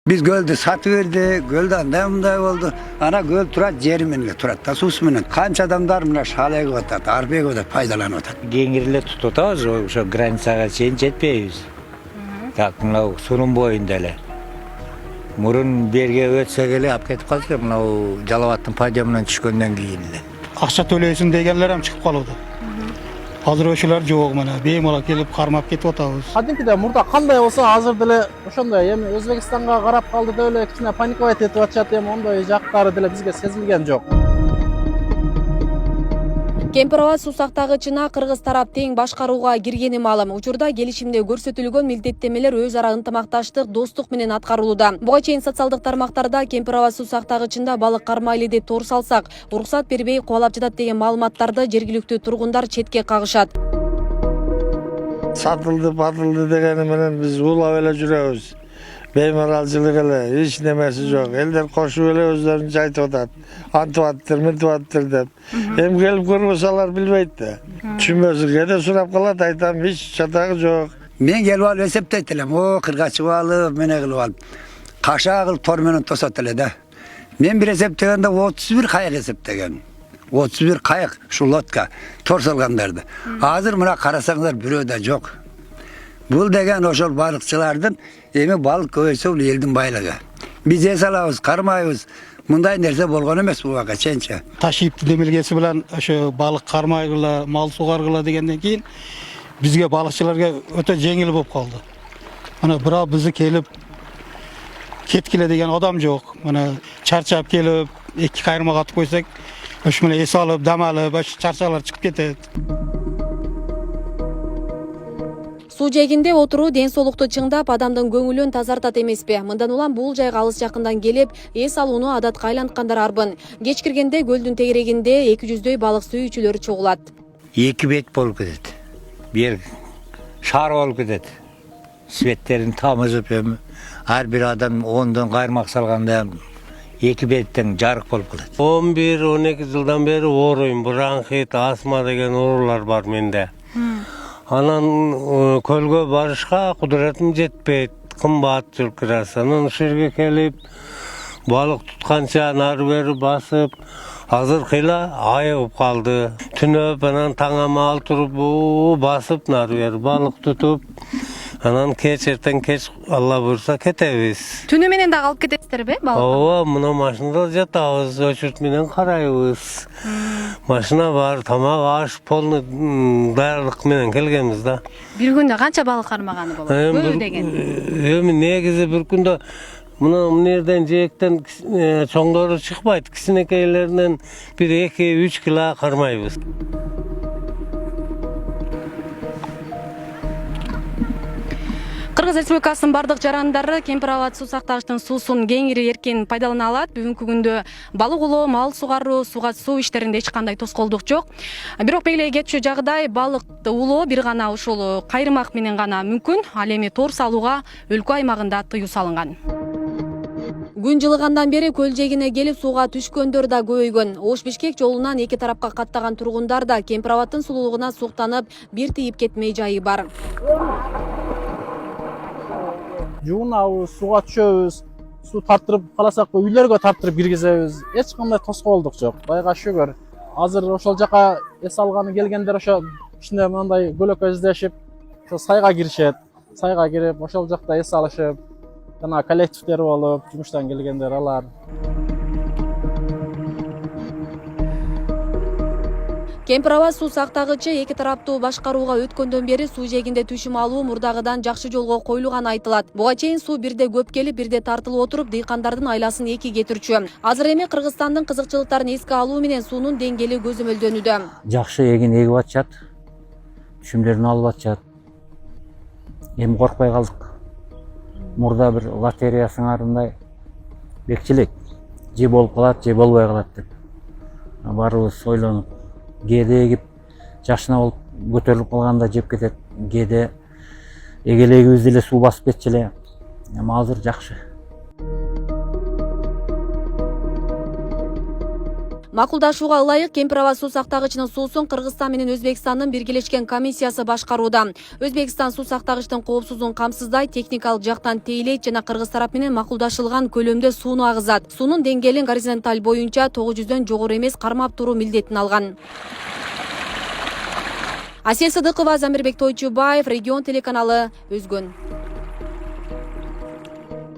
Biz gölde satıverdi, gölden de mınday oldu. Ana göl turat, jeri menle turat, da sus menen. Kança adamlar mına şalaya kotat, arpaya kotat, faydalanıp otat. Kengirle tututabız, ошо границага чейин жетпейбиz. Так, мынау сунун боюнда эле. Мурун берге өтсө эле алып кетип калды, мынау Жалал-Абадтын подъемынан түшкөндөн кийин эле. Акча төлөйсүн дегенлер ham чыгып калды. Азыр ошолор жок мына, беймалал келип кармап кетип атабыз. Кадимкиде мурда кандай болсо азыр деле ошондой. Эми Өзбекстанга карап калды деп эле кичине паниковать этип атышат, эми ондой жактары деле бизге сезилген жок. Кемпир-Абад суу сактагычына кыргыз тарап тең башкарууга киргени маалым. Учурда келишимде көрсөтүлгөн милдеттемелер өз ара ынтымакташтык, достук менен аткарылууда. Буга чейин социалдык тармактарда Кемпир-Абад суу сактагычында балык кармайлы деп тор салсак, уруксат бербей кубалап жатат деген маалыматтарды жергиликтүү тургундар четке кагышат. Батылды дегени менен биз улап эле жүрөбүз. Беймаралчылык эле, эч немеси жок. Элдер кошуп эле өздөрүн жайтып атат. Антып аттыр, мынтып аттыр деп. Эми келип көрбөсөлөр билбейт да. Түшүнбөсү кээде сурап калат, айтам, эч чатагы жок. Men gelip alıp esepteyt elem, o kırgaçıp alıp, mene kılıp alıp. Kaşağı kılıp tor menen tosat ele de. Men bir eseptegende 31 kayık eseptegen. 31 kayık, şu lotka, tor salganlardı. Hazır mına karasanlar bürö de jok. Bul degen oşol balıkçılardan, emi balık köýse ul eldin baylığı. Biz es alabız, karmayыбыз. Мындай нерсе болгон эмес буга ченче. Ташип демилгеси менен ошо балык кармайгыла, мал сугаргыла дегенден кийин бизге балыкчыларга өтө жеңил болуп калды. Мына бирок бизди келип кеткиле деген адам жок. Мына чарчап келип, эки кайрмак атып койсок, ошо менен эс алып, дам алып, ошо чарчалар чыгып кетет. Суу жээгинде отуруу ден соолукту чыңдап, адамдын көңүлүн тазартат эмеспи? Мындан улам бул жайга алыс жакындан келип, эс алууну адатка айланткандар арбын. Кеч киргенде көлдүн тегерегинде 200дөй балык сүйүүчүлөр чогулат. Эки бет болуп кетет. Бир шар болуп кетет. Светтерин тамызып эми ар бир адам 10дон кайрмак салганда эки беттен жарык болуп калат. 11-12 жылдан бери ооруйм. Бронхит, астма деген оорулар бар менде. Анан көлгө барышка кудуретим жетпейт, кымбат жүркүрөс. Анан ушул жерге келип, балык тутканча нары бери басып, азыркыйла айыгып калды. Түнөп, анан таң амал туруп басып нары бери балык тутуп, анан кеч эртең кеч Алла буйрса кетебиз. Түнү менен да калып кетесиздерби балык? Ооба, мына машинада жатабыз, өчүрт менен карайбыз. Машина бар, тамак аш, полный даярдык менен келгенбиз да. Бир күндө канча балык кармаганы болот? Көп деген. Эми негизи бир күндө мына жерден жээктен чоңдору чыкпайт, кичинекейлеринен бир 2-3 кило кармайбыз. Кыргыз Республикасынын бардык жарандары Кемпир-Абад суу сактагычтын суусун кеңири эркин пайдалана алат. Бүгүнкү күндө балык улоо, мал сугаруу, сууга суу иштеринде эч кандай тоскоолдук жок. Бирок белгилей кетчү жагдай балыкты улоо бир гана ушул кайрымак менен гана мүмкүн. Ал эми тор салууга өлкө аймагында тыюу салынган. Күн жылыгандан бери көл жээгине келип сууга түшкөндөр да көбөйгөн. Ош-Бишкек жолунан эки тарапка каттаган тургундар да Кемпир-Абадтын сулуулугуна суктанып, бир тийип кетмей жайы бар. Жуунабыз, сууга түшөбүз, суу тартырып каласак үйлөргө тартырып киргизебиз. Эч кандай тоскоолдук жок. Кудайга шүгүр. Азыр ошол жака эс алганы келгендер ошо кичине мындай көлөкө издешип, ошо сайга киришет. Сайга кирип, ошол жакта эс алышып, жана коллективдер болуп, жумуштан келгендер алар. Кемпир-Абад суу сактагычы эки тараптуу башкарууга өткөндөн бери суу жээгинде түшүм алуу мурдагыдан жакшы жолго коюлганы айтылат. Буга чейин суу бирде көп келип, бирде тартылып отуруп, дыйкандардын айласын эки кетирчү. Азыр эми Кыргызстандын кызыкчылыктарын эске алуу менен суунун деңгээли көзөмөлдөнүүдө. Жакшы эгин эгип атышат, түшүмдөрүн алып атышат. Эми коркпой калдык. Мурда бир лотерея сыңарындай бекчилик, же болуп калат, же болбой калат деп. Баарыбыз ойлонуп, кээде эгип жашына болуп көтөрүлүп калганда жеп кетет, кээде эгелегибиз деле суу басып кетчү эле. Эми азыр жакшы. Макулдашууга ылайык Кемпир аба суу сактагычынын суусун Кыргызстан менен Өзбекстандын биргелешкен комиссиясы башкарууда. Өзбекстан суу сактагычтын коопсуздугун камсыздай, техникалык жактан тейлейт жана кыргыз тарап менен макулдашылган көлөмдө сууну агызат. Суунун деңгээлин горизонталь боюнча 900дөн жогору эмес кармап туруу милдетин алган. Асел Сыдыкова, Замирбек Тойчубаев, Регион телеканалы, Өзгөн.